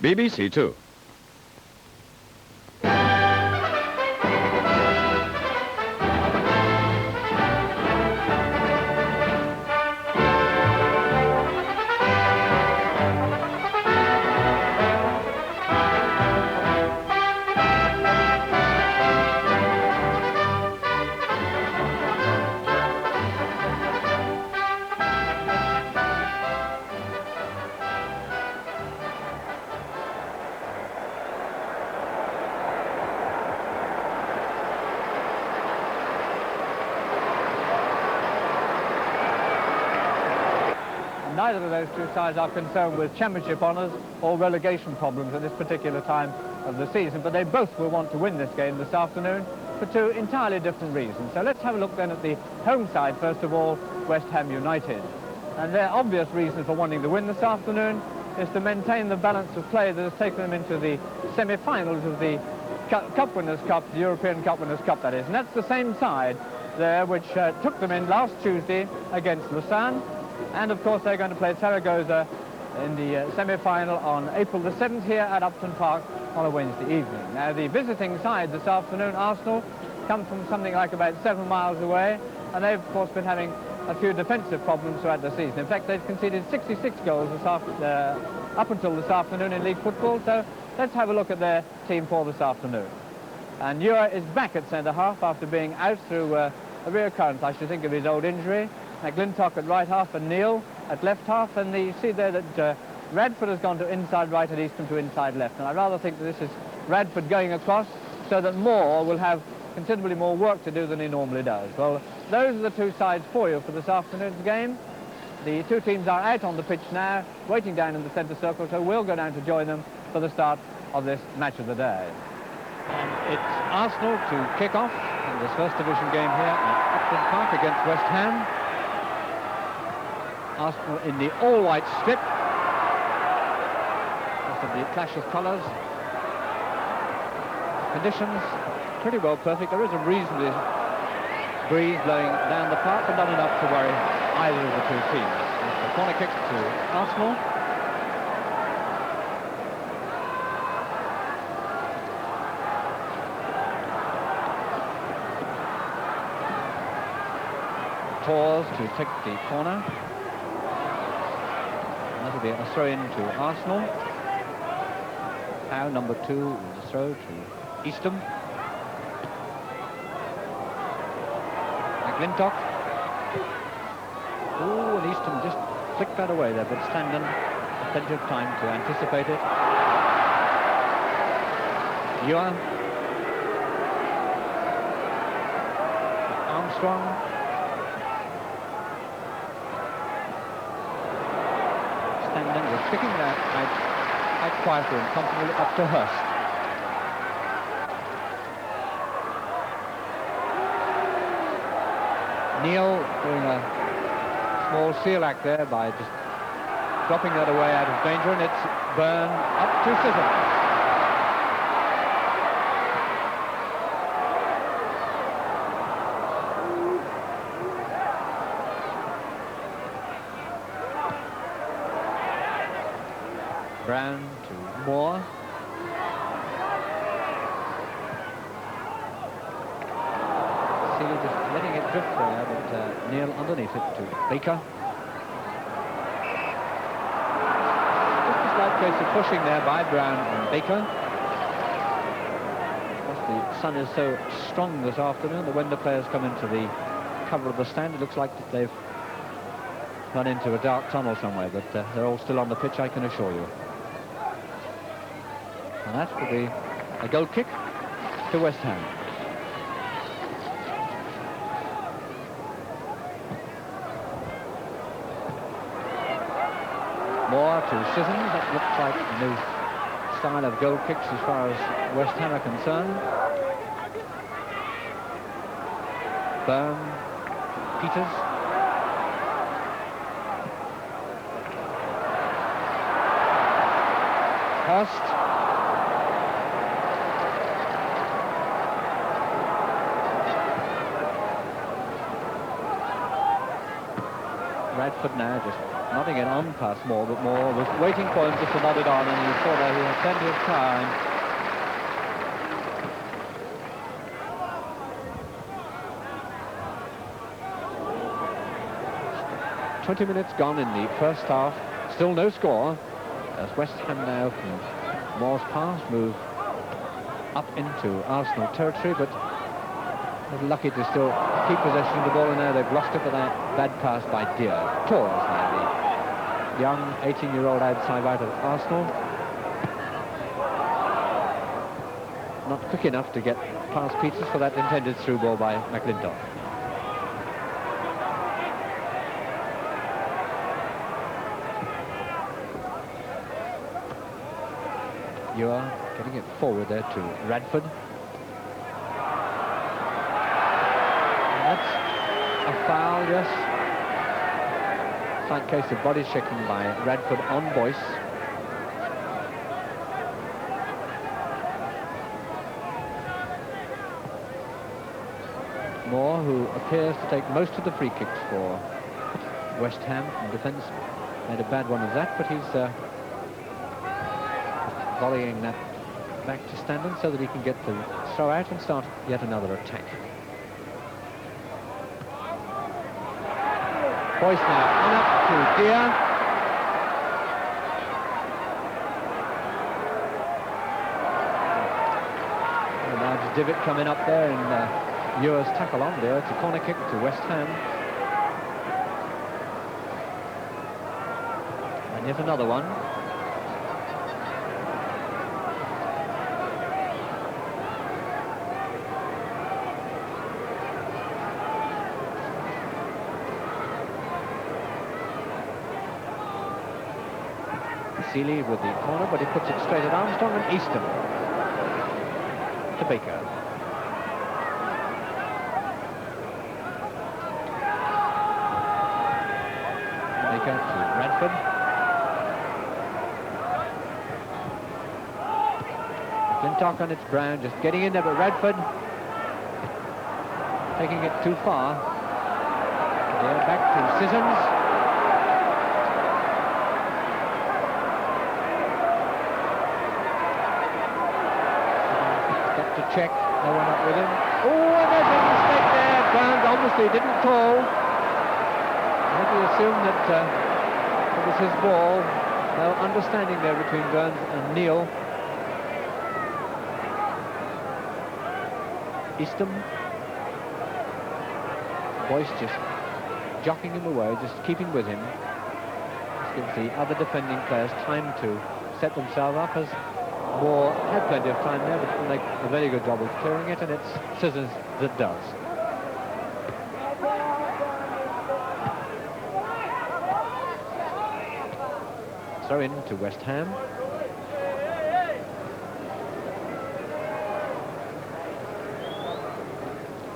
BBC Two. Neither of those two sides are concerned with championship honours or relegation problems at this particular time of the season, but they both will want to win this game this afternoon for two entirely different reasons. So let's have a look then at the home side, first of all, West Ham United. And their obvious reason for wanting to win this afternoon is to maintain the balance of play that has taken them into the semi-finals of the Cup Winners' Cup, the European Cup Winners' Cup, that is. And that's the same side there which took them in last Tuesday against Lausanne. And of course they're going to play Zaragoza in the semi-final on April the 7th here at Upton Park on a Wednesday evening. Now the visiting side this afternoon, Arsenal, come from something like about 7 miles away, and they've of course been having a few defensive problems throughout the season. In fact, they've conceded 66 goals up until this afternoon in league football. So let's have a look at their team for this afternoon. And Ewer is back at centre-half after being out through a reoccurrence, I should think, of his old injury. McGlintock at right half and Neil at left half, and you see there that Radford has gone to inside right and Easton to inside left, and I rather think that this is Radford going across so that Moore will have considerably more work to do than he normally does. Well, those are the two sides for you for this afternoon's game. The two teams are out on the pitch now, waiting down in the centre circle, so we'll go down to join them for the start of this match of the day. And it's Arsenal to kick off in this first division game here at Upton Park against West Ham. Arsenal in the all-white strip. Most of the clash of colours. Conditions pretty well perfect. There is a reasonably breeze blowing down the park, but not enough to worry either of the two teams. It's a corner kick to Arsenal. Tors to take the corner. That'll be a throw in to Arsenal. Now number 2 is a throw to Eastham. McGlintock. Oh, and Eastham just flicked that away there, but Standen had plenty of time to anticipate it. Ewer. Armstrong. Kicking that quite quietly and comfortably up to Hurst. Neil doing a small seal act there by just dropping that away out of danger, and it's Byrne up to Sissons. Brown to Moore. Seeley just letting it drift there, but Neil underneath it to Baker. Just a slight case of pushing there by Brown and Baker. The sun is so strong this afternoon that when the players come into the cover of the stand, it looks like that they've run into a dark tunnel somewhere, but they're all still on the pitch, I can assure you. And that will be a goal kick to West Ham. Moore to Sissons. That looks like a new style of goal kicks as far as West Ham are concerned. Byrne, Peters. Hurst. Radford now just nodding it on past Moore, but Moore was waiting for him just to nod it on, and he saw that he had plenty of time. "20 minutes gone in the first half, still no score, as West Ham now from Moore's pass move up into Arsenal territory, but they're lucky to still keep possession of the ball, and now they've lost it for that bad pass by Deer. Torres now, the young 18-year-old outside right of Arsenal. Not quick enough to get past Peters for that intended through ball by McLintock. You are getting it forward there to Radford. That's a foul, yes. Slight case of body checking by Radford on Boyce. Moore, who appears to take most of the free kicks for West Ham from defence, made a bad one of that, but he's volleying that back to Standen so that he can get the throw out and start yet another attack. Boyce now on up to Deer. A large divot coming up there, and Ewer's tackle on there. It's a corner kick to West Ham. And yet another one. Seeley with the corner, but he puts it straight at Armstrong, and Easton to Baker. Baker to Radford. McLintock on its ground, just getting in there, but Radford taking it too far. There, back to Sissons. Check, no one up with him. Oh, and there's a mistake there. Burns obviously didn't call. I think he assumed that it was his ball. No understanding there between Burns and Neal. Easton. Boyce just jockeying him away, just keeping with him. This gives the other defending players time to set themselves up, as Moore had plenty of time there, but will make a very good job of clearing it, and it's Scissors that does. Throw in to West Ham.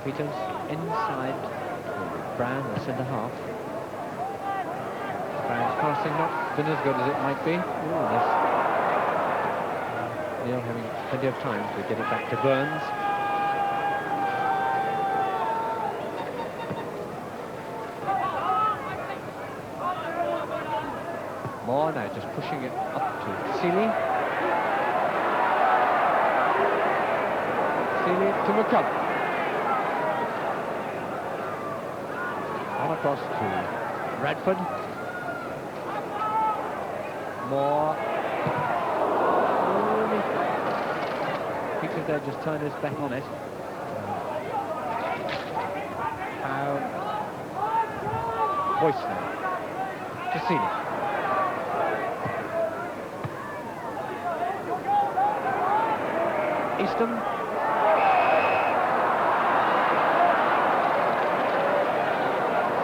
Peters inside Brown, the centre half. Brown's passing not been as good as it might be. Ooh, Neil having plenty of time to get it back to Burns. Moore now just pushing it up to Seeley. Seeley to McCubb. On across to Radford. Moore. Peters there just turned his back on it. Boyce now to Seeley. Easton.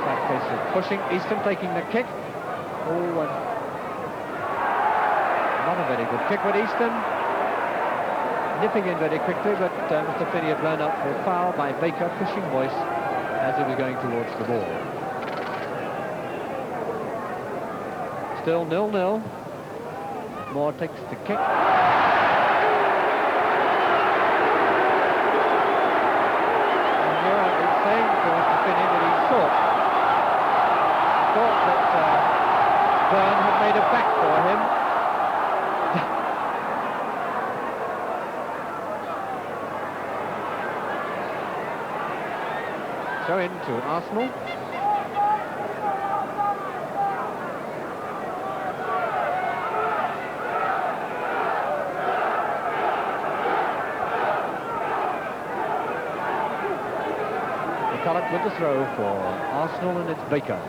That case of pushing. Easton taking the kick. Oh, and not a very good kick with Easton. Nipping in very quickly, but Mr. Finney had blown up for a foul by Baker, pushing Boyce as he was going towards the ball. Still 0-0. Moore takes the kick. And here I've been saying to Mr. Finney that he thought that Throw in to Arsenal. McCulloch with the throw for Arsenal, and it's Baker.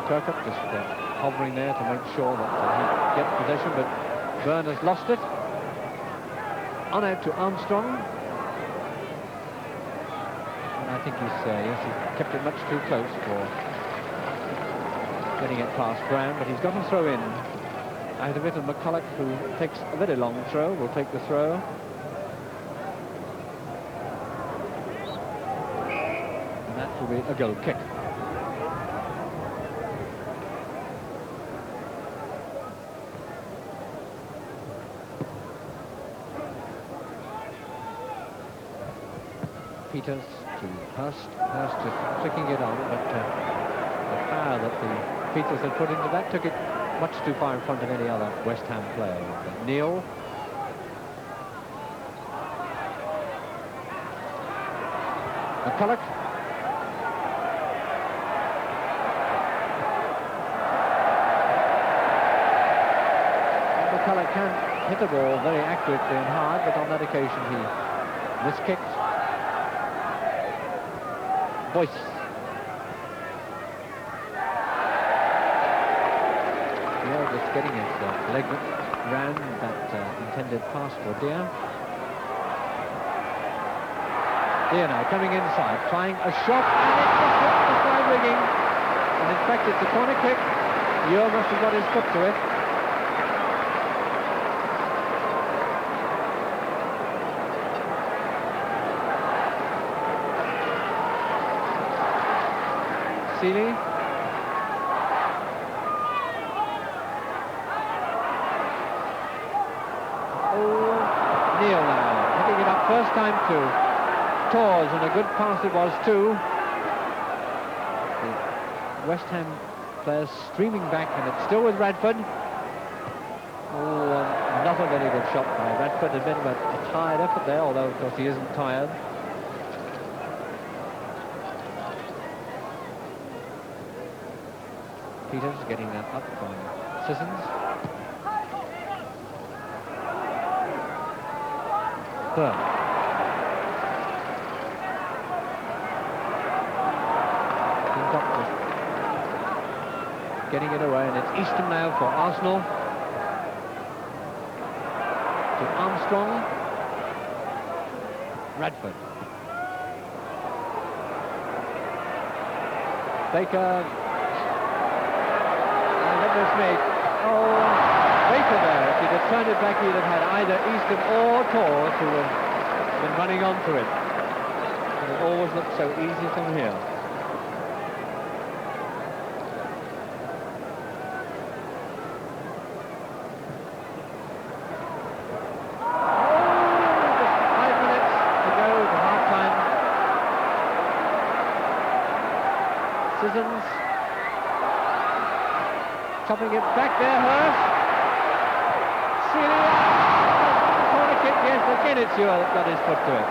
Kirkup just hovering there to make sure that he gets possession, but Byrne has lost it. On out to Armstrong. And I think he's kept it much too close for getting it past Brown, but he's got to throw in out of it, and McCulloch, who takes a very long throw, will take the throw. And that will be a goal kick. Peters to Hurst. Hurst just flicking it on, but the power that the Peters had put into that took it much too far in front of any other West Ham player. Neil. McCulloch. McCulloch can hit the ball very accurately and hard, but on that occasion he miskicked. Boyce. Yeah, just getting his leg round that intended pass for Deer. Deer now coming inside, trying a shot, and it's just hit the side rigging. And in fact, it's a corner kick. Ure must have got his foot to it. Seeley. Neil now, hitting it up first time to Tors, and a good pass it was too. The West Ham players streaming back, and it's still with Radford. Another very good shot by Radford. A bit of a tired effort there, although of course he isn't tired. Peters getting that up from Sissons. Byrne. Getting it away, and it's Easton now for Arsenal. To Armstrong. Radford. Baker. Made. Baker there. If he'd have turned it back, he'd have had either Easton or Tors who have been running onto it. And it always looks so easy from here. Just 5 minutes to go to half-time. Sissons. Chopping it back there, Hurst. Celia. Corner kick, yes, again it's Ure that got his foot to it.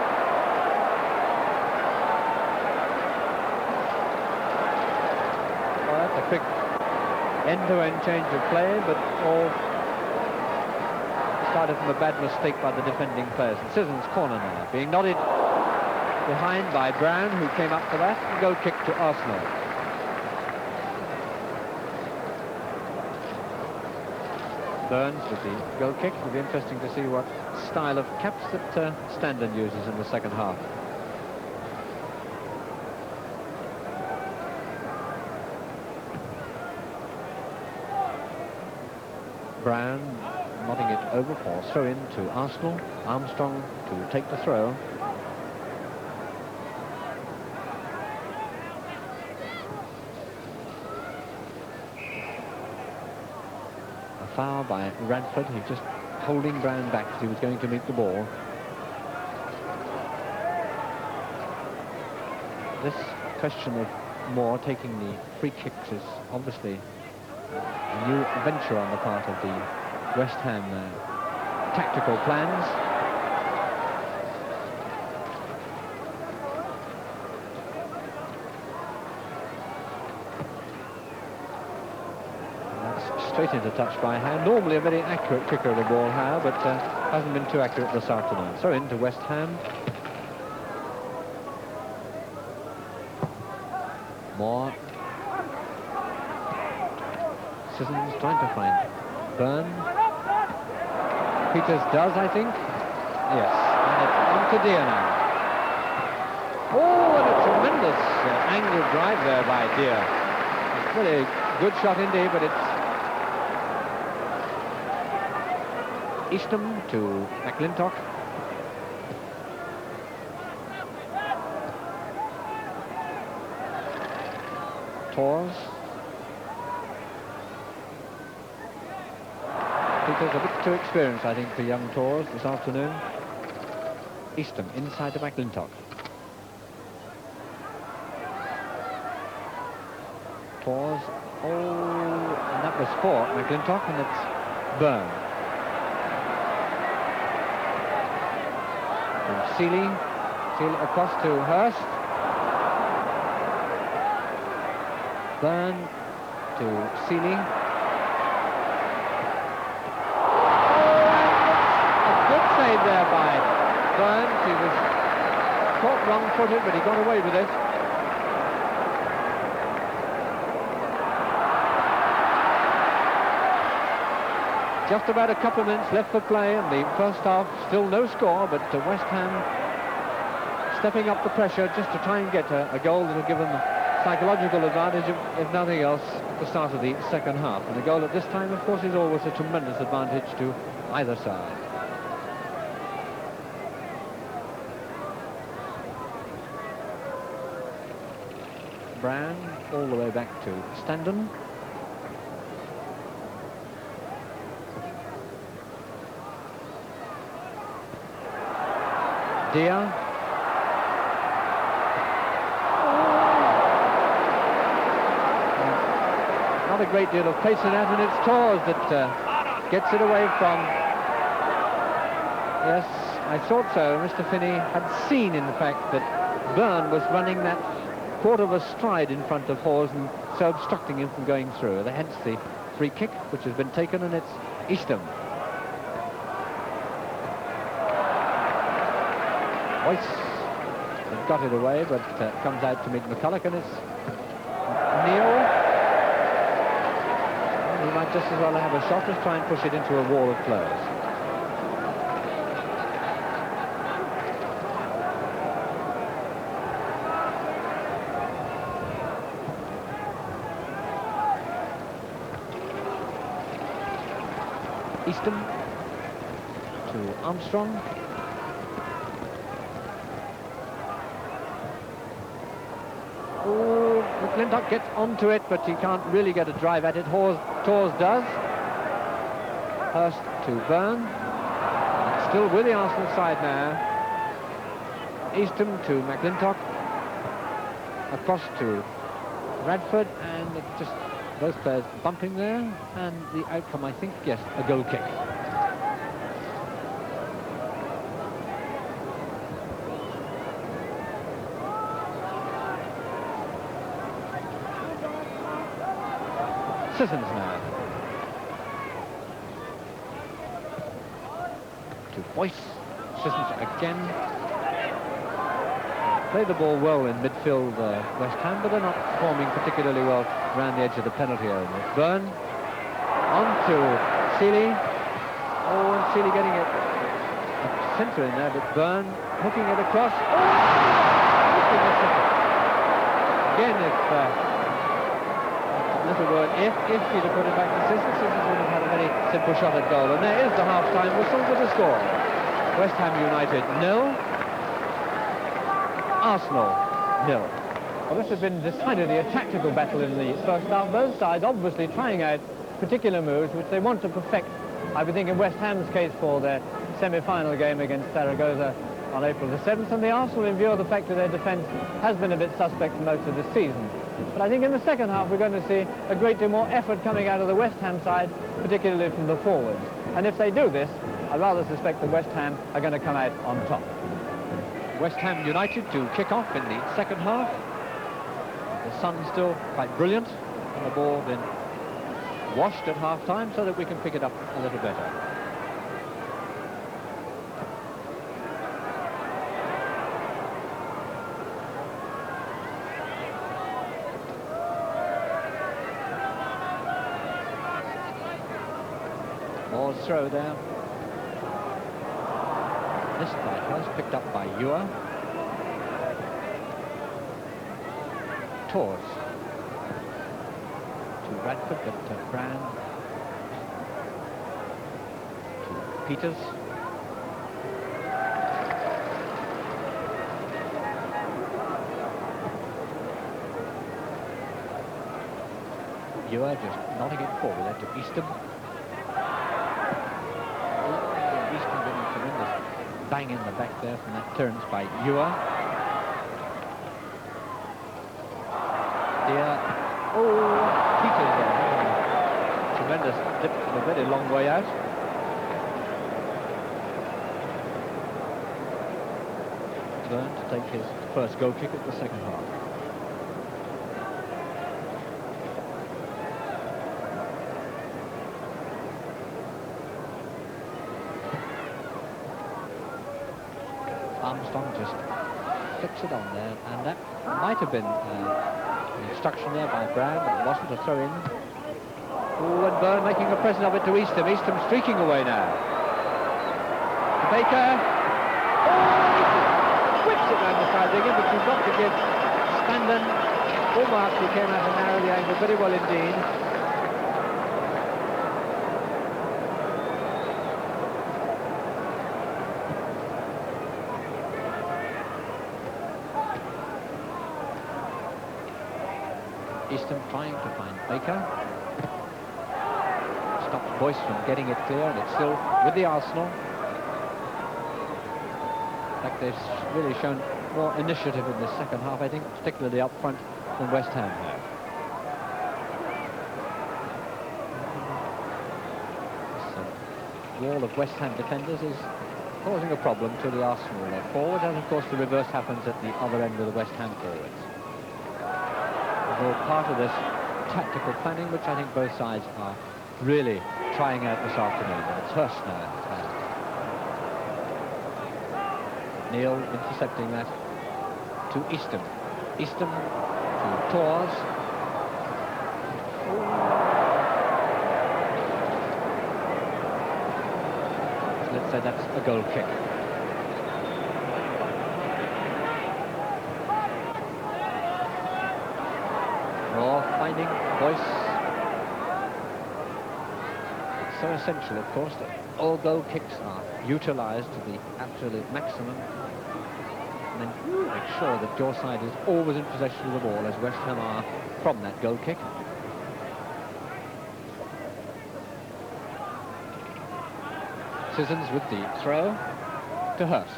Well, that's a quick end-to-end change of play, but all started from a bad mistake by the defending players. And Sissons' corner now, being nodded behind by Brown, who came up for that, and goal kick to Arsenal. Burns with the goal kick. It'll be interesting to see what style of caps that Standen uses in the second half. Brown nodding it over for throw in to Arsenal. Armstrong to take the throw. Foul by Radford. He's just holding Brown back as he was going to meet the ball. This question of Moore taking the free kicks is obviously a new venture on the part of the West Ham tactical plans. That's straight into touch by hand. Normally a very accurate kicker of the ball, but hasn't been too accurate this afternoon. So into West Ham. More. Sissons trying to find Byrne. Peters does, I think. Yes, and it's on to Deer now. Oh, and a tremendous angled drive there by Deer. Very good shot indeed, but it's Eastham to McLintock. Tors. Peters a bit too experienced, I think, for young Tors this afternoon. Eastham inside to McLintock. Tors. Oh, and that was for McLintock, and it's Byrne. To Seeley. Seeley across to Hurst. Byrne to Seeley. Save there by Burns. He was caught wrong-footed, but he got away with it. Just about a couple of minutes left for play in the first half. Still no score, but West Ham stepping up the pressure just to try and get a goal that will give them psychological advantage, if nothing else, at the start of the second half. And a goal at this time, of course, is always a tremendous advantage to either side. Brown all the way back to Standen. Deer. Not a great deal of pace in that, and it's Tors that gets it away from... Yes, I thought so. Mr. Finney had seen, in fact, that Byrne was running that quarter of a stride in front of Hawes and so obstructing him from going through. Hence the free kick, which has been taken, and it's Eastham. Boyce has got it away, but comes out to meet McCulloch, and it's Neil. He might just as well have a shot as try and push it into a wall of players. Eastham to Armstrong. Oh, McLintock gets onto it, but he can't really get a drive at it. Tors does. Hurst to Byrne. Still with the Arsenal side now. Eastham to McLintock. Across to Radford, and it's just both players bumping there, and the outcome, I think, yes, a goal kick. Sissons now. To Boyce. Sissons again. Play the ball well in midfield, West Ham, but they're not performing particularly well around the edge of the penalty area. Byrne on to Seeley. Oh, and Seeley getting it centre in there, but Byrne hooking it across. Oh! Again, if little word if he'd have put it back to Sissons, Sissons would have had a very simple shot at goal. And there is the half-time whistle with the score. West Ham United 0. Arsenal 0. Well, this has been decidedly a tactical battle in the first half. Both sides obviously trying out particular moves which they want to perfect, I would think, in West Ham's case for their semi-final game against Zaragoza on April the 7th, and the Arsenal in view of the fact that their defence has been a bit suspect for most of the season. But I think in the second half we're going to see a great deal more effort coming out of the West Ham side, particularly from the forwards. And if they do this, I rather suspect that West Ham are going to come out on top. West Ham United to kick off in the second half. The sun's still quite brilliant, and the ball been washed at half-time so that we can pick it up a little better. Ball's throw there. Missed by Hurst, picked up by Ewer. Tors to Radford, but to Brand, to Peters. Ewer just nodding it forward there to Eastham. Eastham getting a tremendous bang in the back there from that clearance by Ewer. Oh, Peters there. Tremendous dip from a very long way out. Byrne to take his first goal kick at the second half. Armstrong just flicks it on there, and that might have been an instruction there by Brand, but it wasn't a throw in. Oh, and Byrne making a present of it to Eastham. Eastham streaking away now. Baker. Oh, whips it round the side again, but you've got to give Spandon full marks. He came out and narrowed the angle very well indeed. Eastham trying to find Baker. Stops Boyce from getting it clear, and it's still with the Arsenal. In fact, they've really shown more initiative in the second half, I think, particularly up front, than West Ham have. This wall of West Ham defenders is causing a problem to the Arsenal forwards, and of course the reverse happens at the other end of the West Ham forwards. All part of this tactical planning, which I think both sides are really trying out this afternoon. And it's Hurst now in his hand. Neil intercepting that to Eastham. Eastham to Tors. So let's say that's a goal kick. Finding Boyce. It's so essential, of course, that all goal kicks are utilised to the absolute maximum, and then make sure that your side is always in possession of the ball, as West Ham are from that goal kick. Sissons with the throw to Hurst.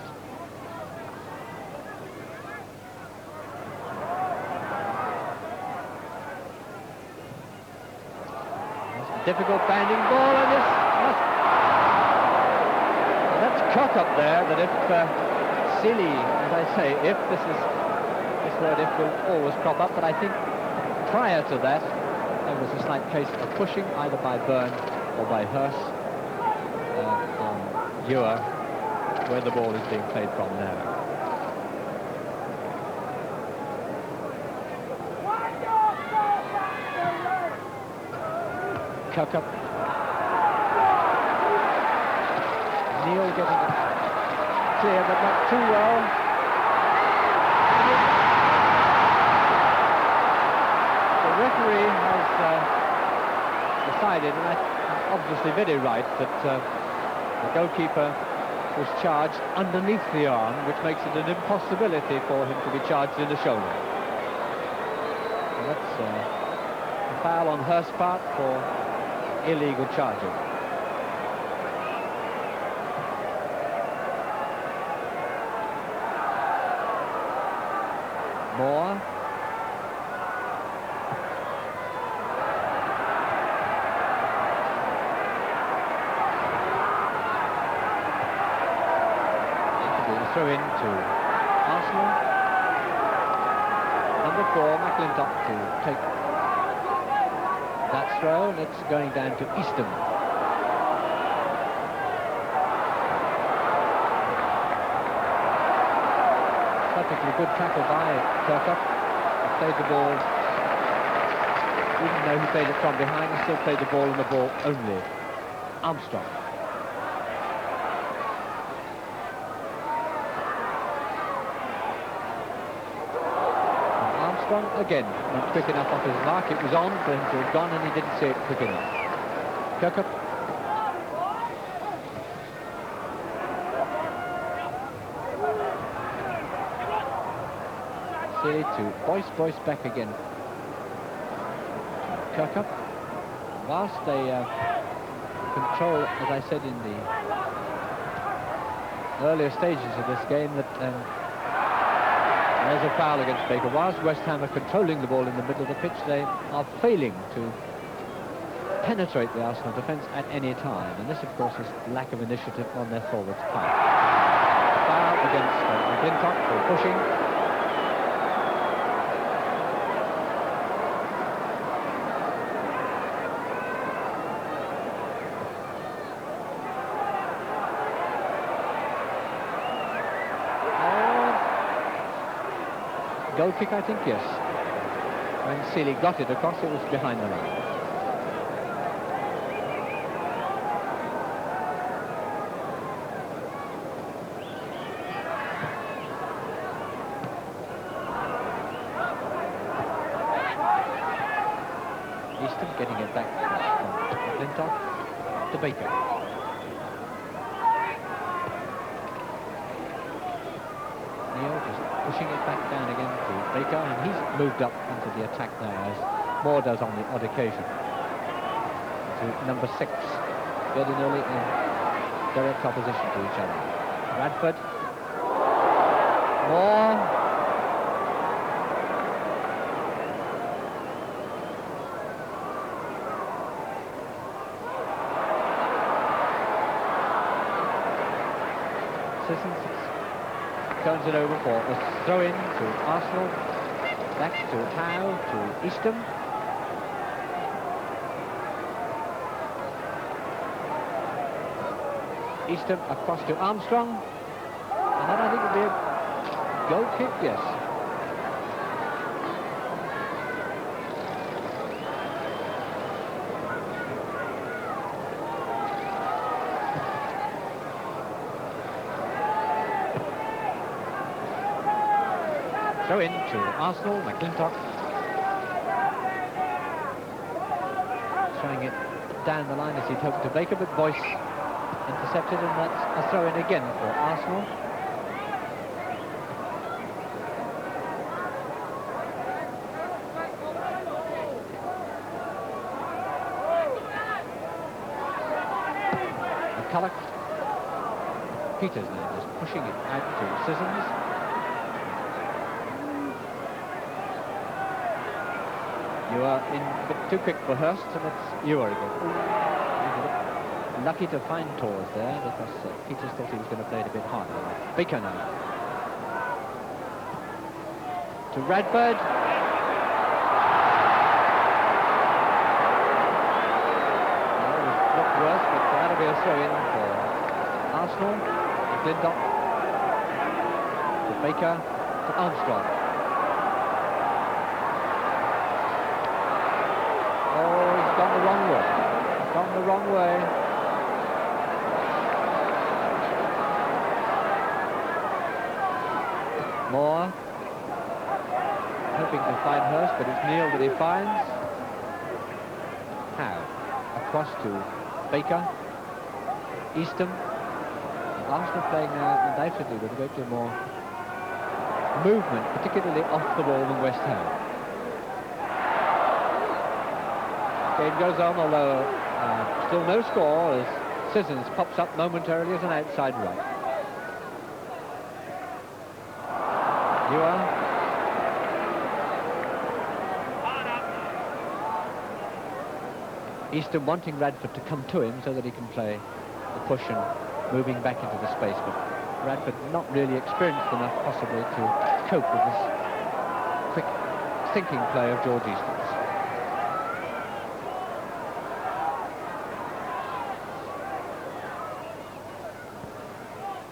Difficult banding ball, and this that's cock up there. That if silly, as I say, if this word if will always crop up, but I think prior to that there was a slight case of pushing either by Byrne or by Hurst on Ewer, where the ball is being played from now. Cup. Neil getting it clear, but not too well. The referee has decided, and I'm obviously very right, that the goalkeeper was charged underneath the arm, which makes it an impossibility for him to be charged in the shoulder. And that's a foul on Hurst's part for illegal charging. Moore. throw in to Arsenal. Number 4, McClintock, to take that throw, and it's going down to Eastham. Perfectly good tackle by Kirkup. Played the ball, even though he played it from behind, he still played the ball and the ball only. Armstrong. And Armstrong again, not quick enough off his mark. It was on for him to have gone and he didn't see it quick enough. Kirkup. To Boyce back again. Kirkup. Whilst they control, as I said in the earlier stages of this game, that there's a foul against Baker. Whilst West Ham are controlling the ball in the middle of the pitch, they are failing to penetrate the Arsenal defence at any time. And this, of course, is lack of initiative on their forwards' part. Foul against McClintock for pushing. Goal kick, I think, yes. When Seeley got it across, it was behind the line. Eastham getting it back from McClintock to Baker. Pushing it back down again to Baker, and he's moved up into the attack now, as Moore does on the odd occasion. To number 6, very nearly in direct opposition to each other. Radford. Moore. Sissons turns it over for a throw-in to Arsenal, back to Howe, to Eastham. Eastham across to Armstrong, and then I think it'll be a goal kick, yes. Throw in to Arsenal, McClintock. Throwing it down the line as he'd hoped to Baker, but Boyce intercepted, and that's a throw in again for Arsenal. McCulloch. Peters now just pushing it out to Sissons. You are in a bit too quick for Hurst, and it's Ewer again. Lucky to find Tors there, because Peters thought he was going to play it a bit harder. Baker now. To Radford. Well, it looked worse, but that'll be a throw-in for Arsenal. McClintock. To Baker. To Armstrong. Gone the wrong way. Gone the wrong way. Moore. Hoping to find Hurst, but it's Neil that he finds. Howe. Across to Baker. Eastham. Arsenal playing undoubtedly with a great deal more movement, particularly off the ball than West Ham. Game goes on, although still no score, as Sissons pops up momentarily as an outside right. Ewer. Eastham wanting Radford to come to him so that he can play the push and moving back into the space, but Radford not really experienced enough possibly to cope with this quick thinking play of George Easton's.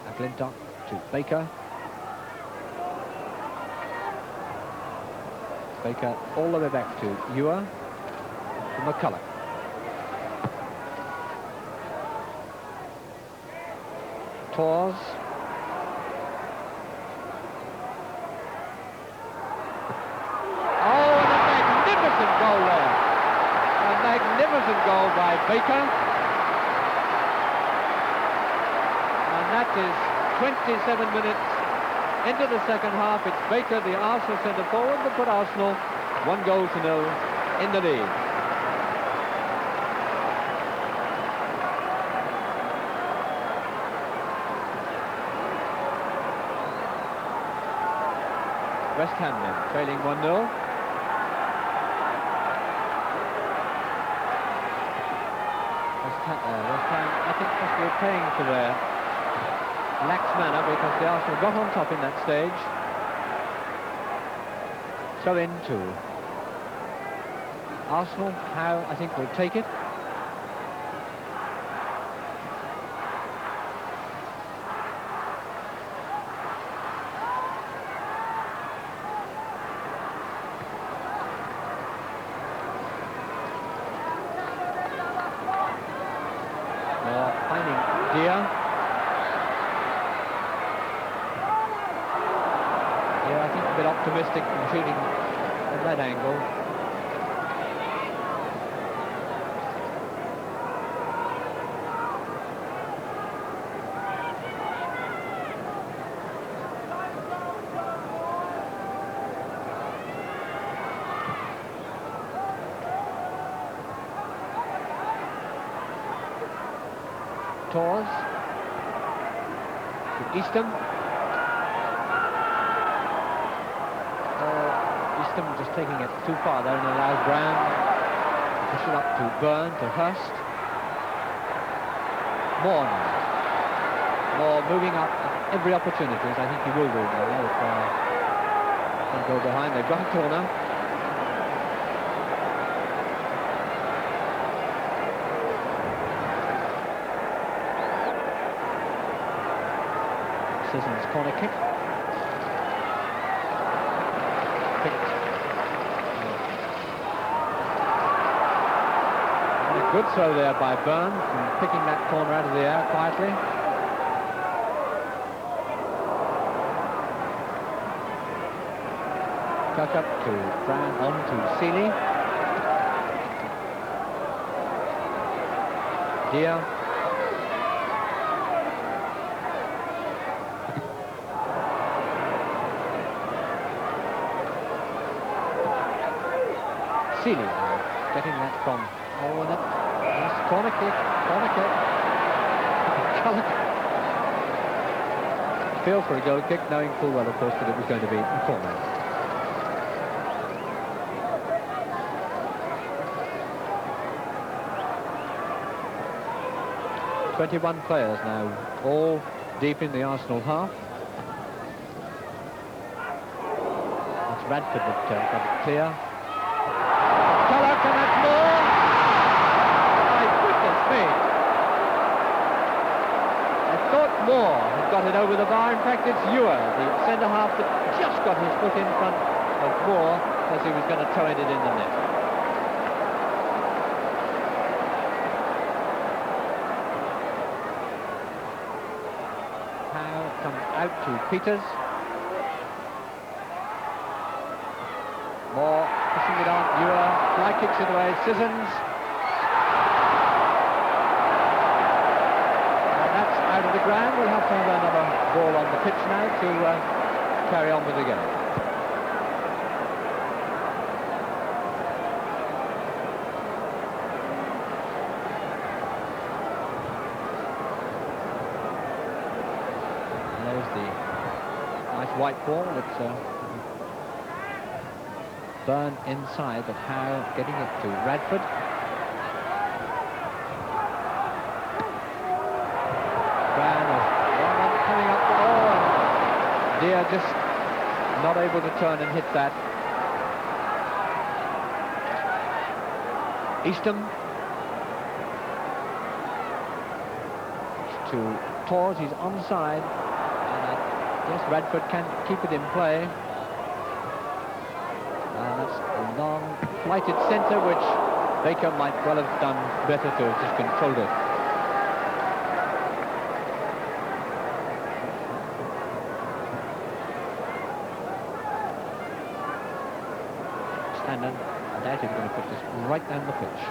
McClintock to Baker. Baker all the way back to Ewer, to McCulloch. Tors. Oh, and a magnificent goal there. A magnificent goal by Baker. And that is 27 minutes into the second half. It's Baker, the Arsenal centre forward, that put Arsenal 1-0 in the lead. West Ham then trailing 1-0. West Ham, I think, possibly paying for their lax manner, because the Arsenal got on top in that stage. So into Arsenal. Howe, I think, will take it. Optimistic in shooting at that angle. Tors to Easton. Just taking it too far there and allows Brown to push it up to Byrne, to Hurst. Moore now. Moore moving up at every opportunity, as I think he will do now. If they go behind, they've got a corner. Sisson's corner kick. Good throw there by Byrne, picking that corner out of the air quietly. Tuck up to Brown, on to Seeley. Deere. Seeley getting that from corner kick. Feel for a goal kick, knowing full well, of course, that it was going to be a corner. "21 players now, all deep in the Arsenal half. That's Radford that got it clear. McCulloch, and that's more! I thought Moore had got it over the bar. In fact, it's Ewer, the centre-half, that just got his foot in front of Moore as he was going to toe it in the net. Howe comes out to Peters. Moore pushing it on. Ewer fly kicks it away. Sissons. Out of the ground. We'll have to have another ball on the pitch now to carry on with the game. And there's the nice white ball. It's Byrne inside, but Howe getting it to Radford. Coming up. just not able to turn and hit that. Eastham to Torres, he's onside, and I guess Radford can keep it in play. And that's a long flighted centre, which Baker might well have done better to have just controlled it. Standen, I doubt he's going to put this right down the pitch.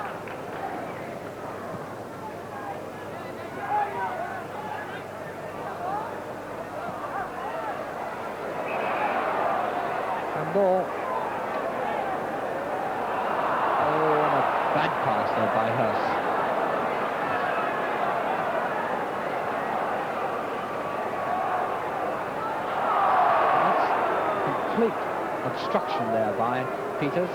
And ball. Oh, and a bad pass there by Hurst. That's complete obstruction there by Peters.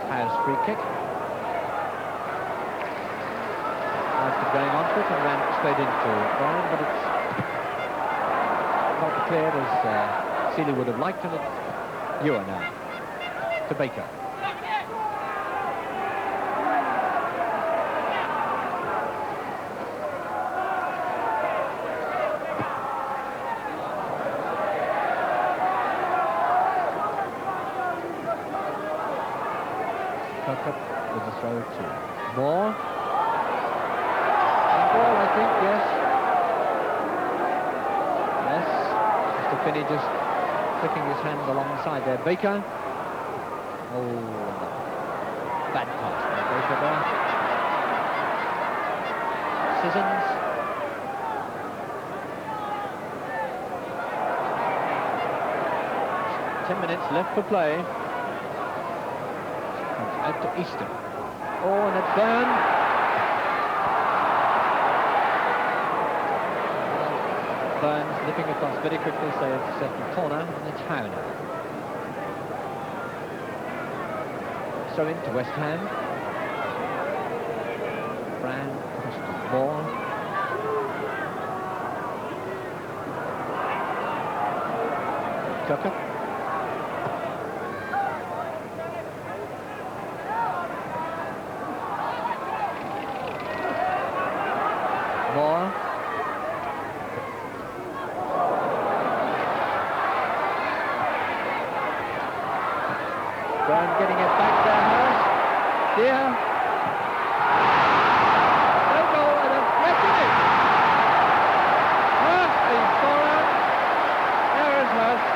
Has free kick. After going on to it and ran straight into Brian, but it's not cleared as Seeley would have liked, and it's Ewer now to Baker. With the throw to Moore. Ball, I think, yes. Yes. Mr. Finney just flicking his hand alongside there. Baker. Oh, no. Bad pass by Baker there. Sissons. Ten minutes left for play. Out to Eastham. Oh, and it's Byrne. Burns nipping across very quickly, so it's set in corner, and it's Howe now. So into West Ham. Brown, across to Moore. Tucker. Moore. Byrne getting it back there, Hurst. Dear. No goal, and yes it is. Hurst, the scorer. There is Hurst.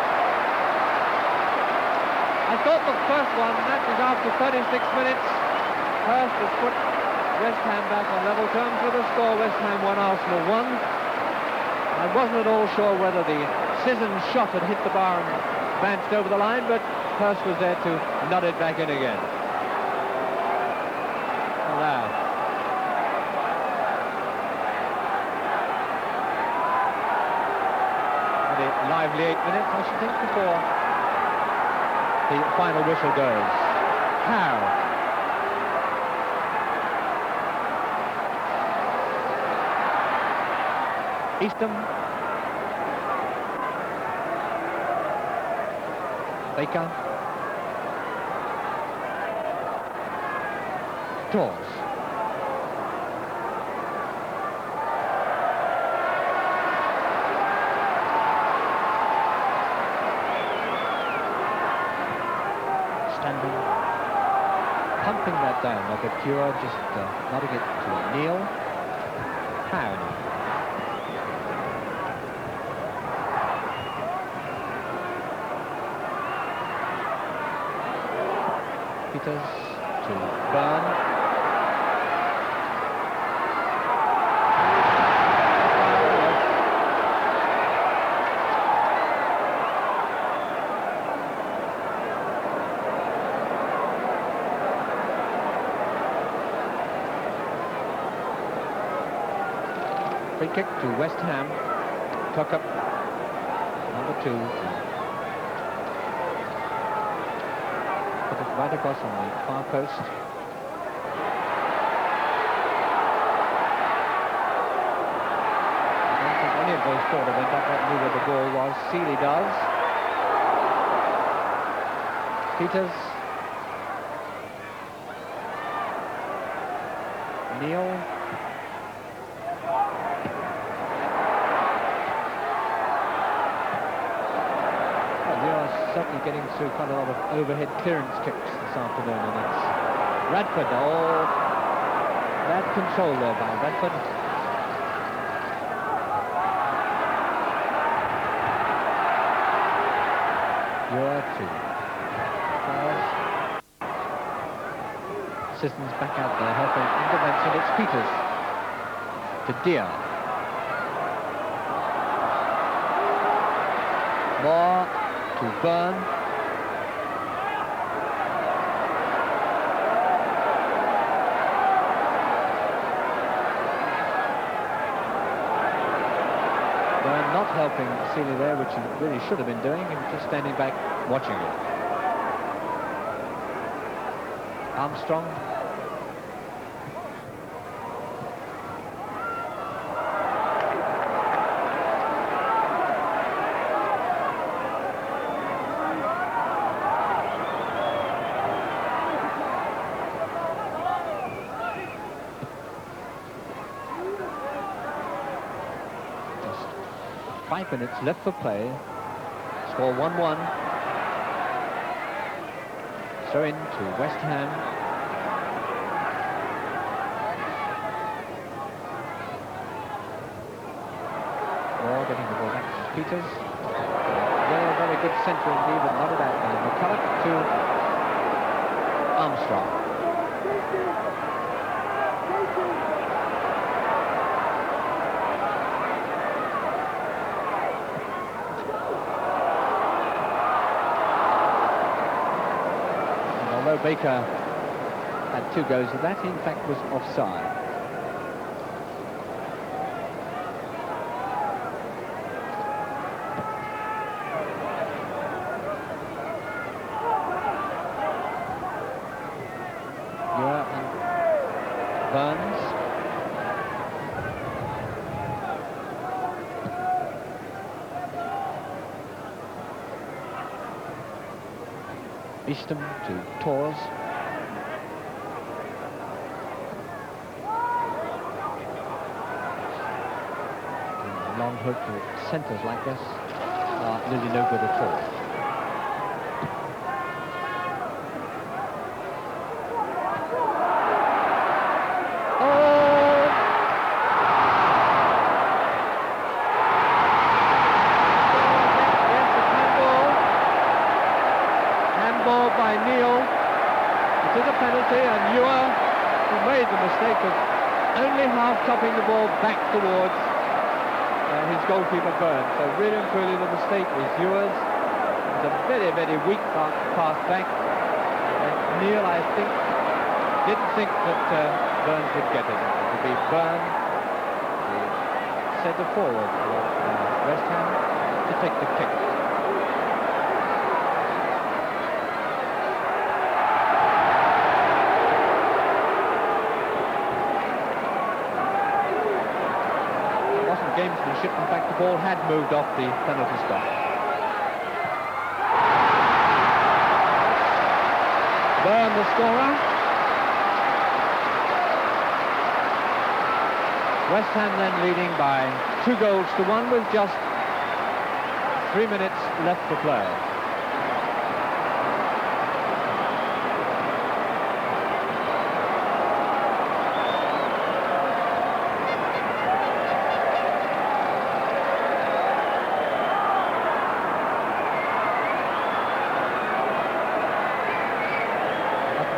I thought the first one, that was after 36 minutes. Hurst has put West Ham back on level terms with a score. West Ham 1, Arsenal 1. I wasn't at all sure whether the Sissons shot had hit the bar and bounced over the line, but Hurst was there to nod it back in again. Now. A lively 8 minutes, I should think, before the final whistle goes. How? Eastham. Baker. Torres. Standing. Pumping that down like a cure, just nodding it to Neil. Howe. Peters to Byrne. Free kick to West Ham. Tuck up. Number 2. Put it right across on the far post. I don't think any of those four that went up that knew where the ball was. Seeley does. Peters. Neil. Certainly getting through quite a lot of overhead clearance kicks this afternoon, and it's Radford. Oh, bad control there by Radford. You're 2. Sissons back out there helping intervention. It's Peters to Deer. More to Byrne. Byrne not helping Seeley there, which he really should have been doing, and just standing back watching it. Armstrong. Just 5 minutes left for play. Score 1-1. Throw in to West Ham. Or getting the ball back to Peters. Very, very good centre indeed, but not a bad one. McCulloch to Armstrong. Although Baker had 2 goes at that, he in fact was offside. Ewer and Burns. Eastham to Tors. Long hopeful centres like this are nearly no good at all. By Neil. It is a penalty, and Ewer, who made the mistake of only half topping the ball back towards his goalkeeper Burns. So really and truly the mistake was Ewer's. It was a very, very weak pass back. And Neil, I think, didn't think that Burns would get it. It would be Burns, the centre forward of West Ham, to take the kick. Gamesmanship. In fact, the ball had moved off the penalty spot. Byrne, the scorer. West Ham then leading by 2 goals to 1 with just 3 minutes left to play.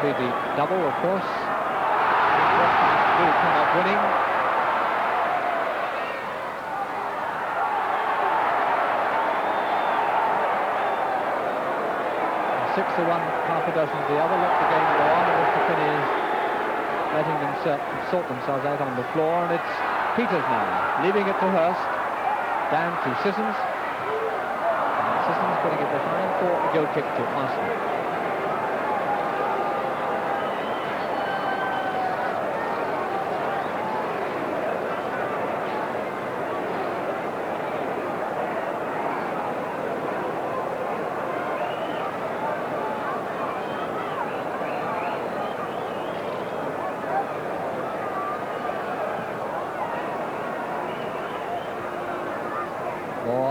The double, of course. West Ham do come off winning. 6-1, half a dozen to the other. Let the game go on, and Mr. Finney is letting them sort themselves out on the floor, and it's Peters now, leaving it to Hurst, down to Sissons. And Sissons putting it behind for a goal kick to Arsenal.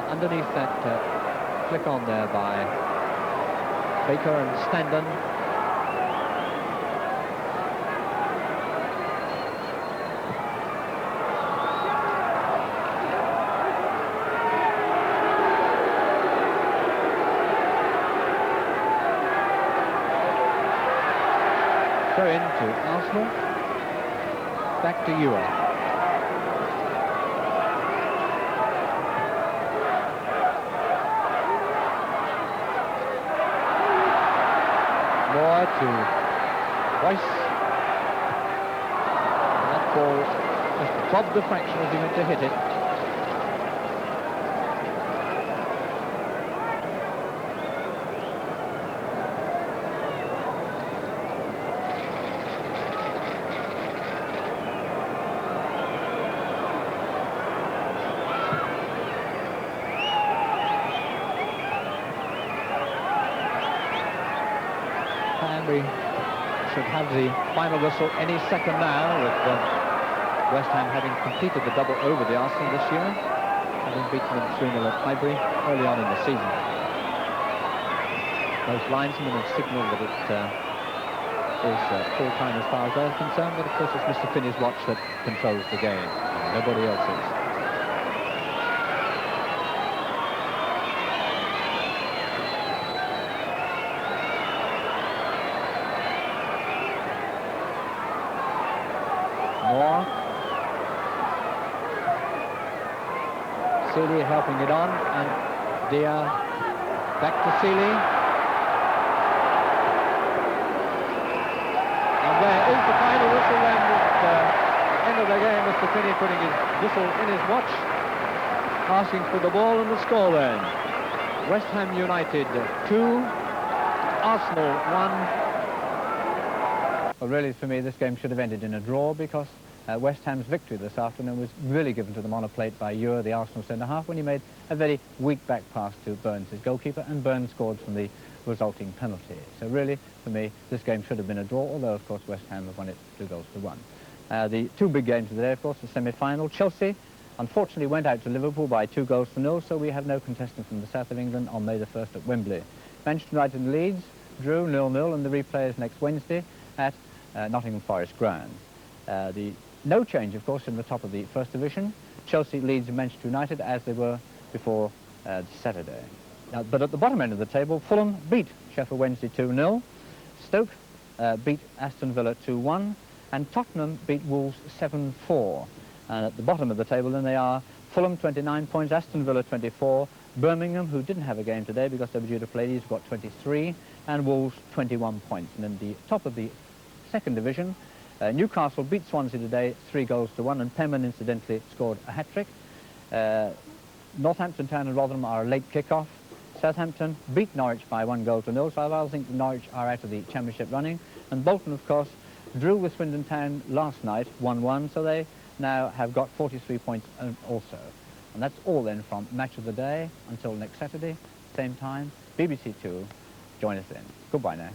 Underneath that flick on there by Baker and Standen. Throw in to Arsenal. Back to Ewer. To Weiss. That ball just bobbed the fraction as he went to hit it. We should have the final whistle any second now, with West Ham having completed the double over the Arsenal this year, having beaten them 3-0 at Highbury early on in the season. Most linesmen have signalled that it is full time as far as they're concerned, but of course it's Mr. Finney's watch that controls the game, nobody else's. Seeley helping it on, and Dia back to Seeley. And there is the final whistle then at the end of the game. Mr. Finney putting his whistle in his watch, asking for the ball, and the score then. West Ham United 2, Arsenal 1. Well, really, for me, this game should have ended in a draw, because West Ham's victory this afternoon was really given to them on a plate by Ewer, the Arsenal centre-half, when he made a very weak back pass to Burns, his goalkeeper, and Burns scored from the resulting penalty. So really, for me, this game should have been a draw, although, of course, West Ham have won it 2-1. The two big games of the day, of course, the semi-final. Chelsea, unfortunately, went out to Liverpool by 2-0, so we have no contestant from the south of England on May the 1st at Wembley. Manchester United and Leeds drew 0-0, and the replay is next Wednesday at Nottingham Forest ground. No change, of course, in the top of the First Division. Chelsea, Leeds and Manchester United as they were before Saturday. Now, but at the bottom end of the table, Fulham beat Sheffield Wednesday 2-0. Stoke beat Aston Villa 2-1. And Tottenham beat Wolves 7-4. And at the bottom of the table, then they are Fulham 29 points, Aston Villa 24. Birmingham, who didn't have a game today because they were due to play Leeds, got 23. And Wolves 21 points. And in the top of the Second Division, Newcastle beat Swansea today 3-1, and Penman incidentally scored a hat-trick. Northampton Town and Rotherham are a late kick-off. Southampton beat Norwich by 1-0, so I rather think Norwich are out of the championship running. And Bolton, of course, drew with Swindon Town last night 1-1, so they now have got 43 points also. And that's all then from Match of the Day. Until next Saturday, same time, BBC 2. Join us then. Goodbye now.